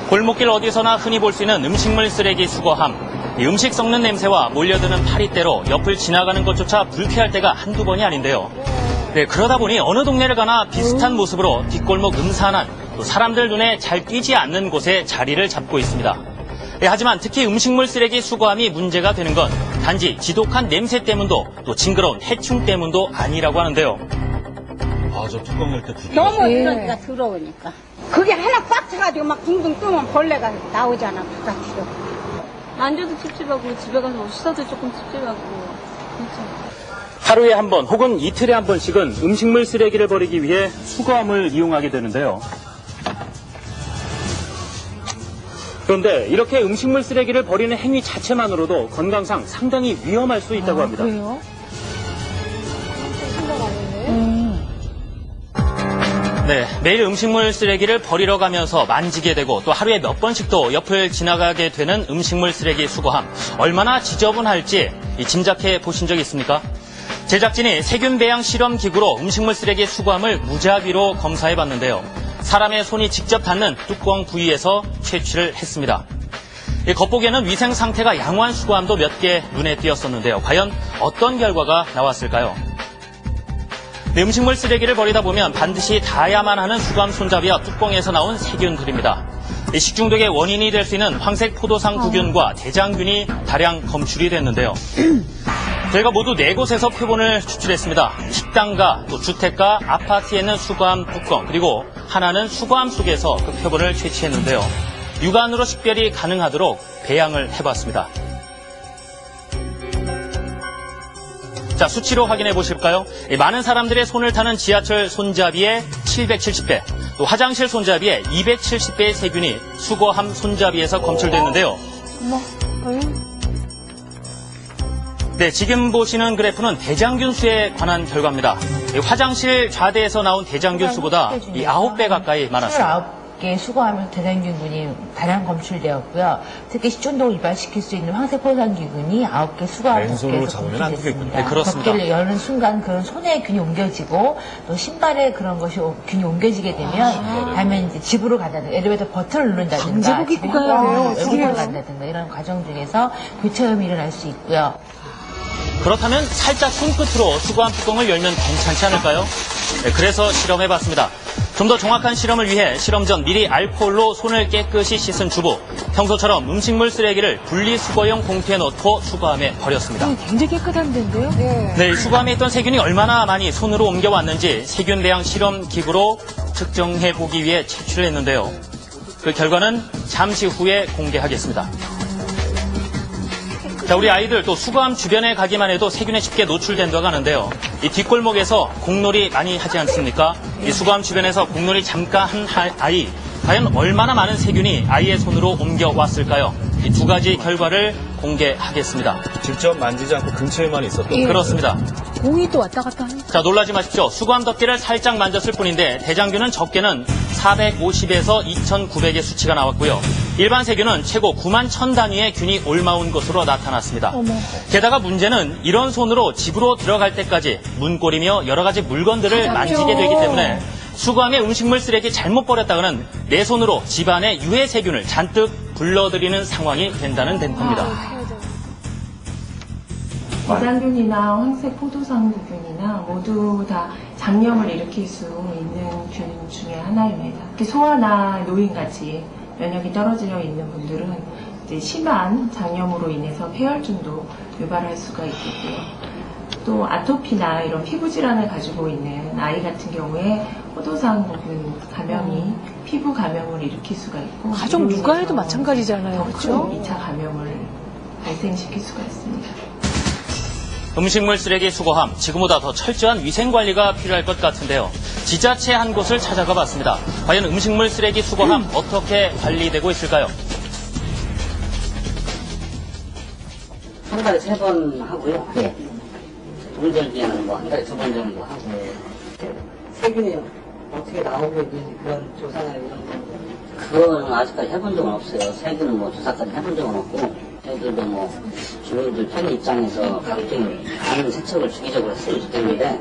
골목길 어디서나 흔히 볼 수 있는 음식물 쓰레기 수거함. 이 음식 썩는 냄새와 몰려드는 파리떼로 옆을 지나가는 것조차 불쾌할 때가 한두 번이 아닌데요. 네, 그러다 보니 어느 동네를 가나 비슷한 모습으로 뒷골목 음산한 또 사람들 눈에 잘 띄지 않는 곳에 자리를 잡고 있습니다. 네, 하지만 특히 음식물 쓰레기 수거함이 문제가 되는 건 단지 지독한 냄새 때문도 또 징그러운 해충 때문도 아니라고 하는데요. 아, 저 뚜껑 열 때 너무 그러니까 더러우니까. 그게 하나 꽉 차가지고 막 둥둥 뜨면 벌레가 나오잖아, 바깥으로. 만져도 찝찝하고 집에 가서 씻어도 조금 찝찝하고 그렇죠. 하루에 한 번 혹은 이틀에 한 번씩은 음식물 쓰레기를 버리기 위해 수거함을 이용하게 되는데요. 그런데 이렇게 음식물 쓰레기를 버리는 행위 자체만으로도 건강상 상당히 위험할 수 있다고 합니다. 그래요? 네, 매일 음식물 쓰레기를 버리러 가면서 만지게 되고 또 하루에 몇 번씩도 옆을 지나가게 되는 음식물 쓰레기 수거함. 얼마나 지저분할지 짐작해 보신 적 있습니까? 제작진이 세균 배양 실험 기구로 음식물 쓰레기 수거함을 무작위로 검사해 봤는데요. 사람의 손이 직접 닿는 뚜껑 부위에서 채취를 했습니다. 겉보기에는 위생 상태가 양호한 수거함도 몇 개 눈에 띄었었는데요. 과연 어떤 결과가 나왔을까요? 네, 음식물 쓰레기를 버리다 보면 반드시 닿아야만 하는 수거함 손잡이와 뚜껑에서 나온 세균들입니다. 식중독의 원인이 될 수 있는 황색 포도상 구균과 대장균이 다량 검출이 됐는데요. 저희가 모두 4곳에서 표본을 추출했습니다. 식당과 또 주택가, 아파트에 있는 수거함 뚜껑, 그리고 하나는 수거함 속에서 그 표본을 채취했는데요. 육안으로 식별이 가능하도록 배양을 해봤습니다. 자, 수치로 확인해 보실까요? 많은 사람들의 손을 타는 지하철 손잡이에 770배, 또 화장실 손잡이에 270배의 세균이 수거함 손잡이에서 검출됐는데요. 네, 지금 보시는 그래프는 대장균 수에 관한 결과입니다. 화장실 좌대에서 나온 대장균 수보다 9배 가까이 많았습니다. 29개 수거하면서 대장균군이 다량 검출되었고요. 특히 식중독을 유발시킬 수 있는 황색포도상균이 9개 수거하면서 왼손으로 잡으면 안 되겠군요. 네, 그렇습니다. 덮개를 여는 순간 그런 손에 균이 옮겨지고 또 신발에 그런 것이 균이 옮겨지게 되면 다음에 이제 집으로 간다든가 엘리베이터 버튼을 누른다든가 강제복 입고 가야 돼요. 외국으로 간다든가 이런 과정 중에서 교차염이 일어날 수 있고요. 그렇다면 살짝 손끝으로 수거함 뚜껑을 열면 괜찮지 않을까요? 네, 그래서 실험해봤습니다. 좀 더 정확한 실험을 위해 실험 전 미리 알코올로 손을 깨끗이 씻은 주부. 평소처럼 음식물 쓰레기를 분리수거용 봉투에 넣고 수거함에 버렸습니다. 굉장히 깨끗한 데인데요? 네, 이 수거함에 있던 세균이 얼마나 많이 손으로 옮겨왔는지 세균 배양 실험 기구로 측정해보기 위해 채취를 했는데요. 그 결과는 잠시 후에 공개하겠습니다. 자, 우리 아이들 또 수거함 주변에 가기만 해도 세균에 쉽게 노출된다고 하는데요. 이 뒷골목에서 공놀이 많이 하지 않습니까? 이 수거함 주변에서 공놀이 잠깐 한 아이, 과연 얼마나 많은 세균이 아이의 손으로 옮겨왔을까요? 이 두 가지 결과를 공개하겠습니다. 직접 만지지 않고 근처에만 있었던 그렇습니다. 공이 또 왔다 갔다 하니까. 자, 놀라지 마십시오. 수거함 덮개를 살짝 만졌을 뿐인데 대장균은 적게는 450에서 2,900의 수치가 나왔고요. 일반 세균은 최고 9만 1,000 단위의 균이 옮아온 것으로 나타났습니다. 게다가 문제는 이런 손으로 집으로 들어갈 때까지 문고리며 여러 가지 물건들을 만지게 되기 때문에 수거함에 음식물 쓰레기 잘못 버렸다가는 내 손으로 집안에 유해 세균을 잔뜩 불러들이는 상황이 된다는 겁니다. 대장균이나 황색 포도상구균이나 모두 다 장염을 일으킬 수 있는 균 중에 하나입니다. 특히 소아나 노인같이 면역이 떨어져 있는 분들은 이제 심한 장염으로 인해서 폐혈증도 유발할 수가 있겠고요. 또 아토피나 이런 피부 질환을 가지고 있는 아이 같은 경우에 포도상구균 감염이 피부 감염을 일으킬 수가 있고 가족 육아에도 마찬가지잖아요. 그렇죠? 2차 감염을 발생시킬 수가 있습니다. 음식물 쓰레기 수거함, 지금보다 더 철저한 위생관리가 필요할 것 같은데요. 지자체 한 곳을 찾아가 봤습니다. 과연 음식물 쓰레기 수거함 어떻게 관리되고 있을까요? 한 달에 3번 하고요. 네. 동절기에는 뭐 한 달에 2번 정도 하고. 세균이 어떻게 나오고 있는지 그런 조사나 이런 거? 그거는 아직까지 해본 적은 없어요. 세균은 뭐 조사까지 해본 적은 없고, 저희들도 뭐 주민들 편의 입장에서 각종 많은 세척을 주기적으로 했으면 좋겠는데,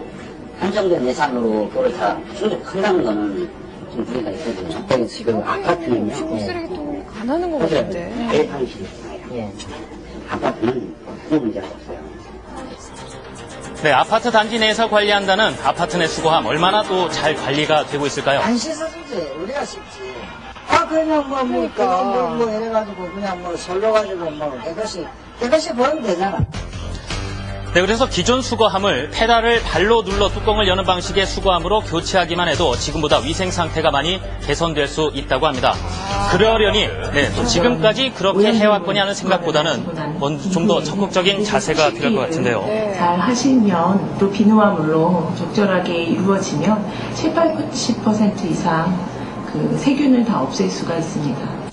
한정된 예산으로 그걸 다 충족한다는 거는 같은 두 개가 있거든요. 지금 아파트는요. 음식물 쓰레기통을 안 하는 것 그래서 같은데. 대상실이 있어요. 아파트는 아무 문제가 없어요. 네, 아파트 단지 내에서 관리한다는 아파트 내 수거함 얼마나 또 잘 관리가 되고 있을까요? 안 씻어주지. 우리가 씻지. 그냥 뭐 이래가지고 그냥 뭐 설러가지고 뭐 깨끗이 버리면 되잖아. 네, 그래서 기존 수거함을 페달을 발로 눌러 뚜껑을 여는 방식의 수거함으로 교체하기만 해도 지금보다 위생 상태가 많이 개선될 수 있다고 합니다. 그러려니 또 지금까지 그렇게 해왔거니 하는 생각보다는 좀 더 적극적인 자세가 필요할 것 같은데요. 잘 하시면 또 비누화물로 적절하게 이루어지면 70~80% 이상 그 세균을 다 없앨 수가 있습니다.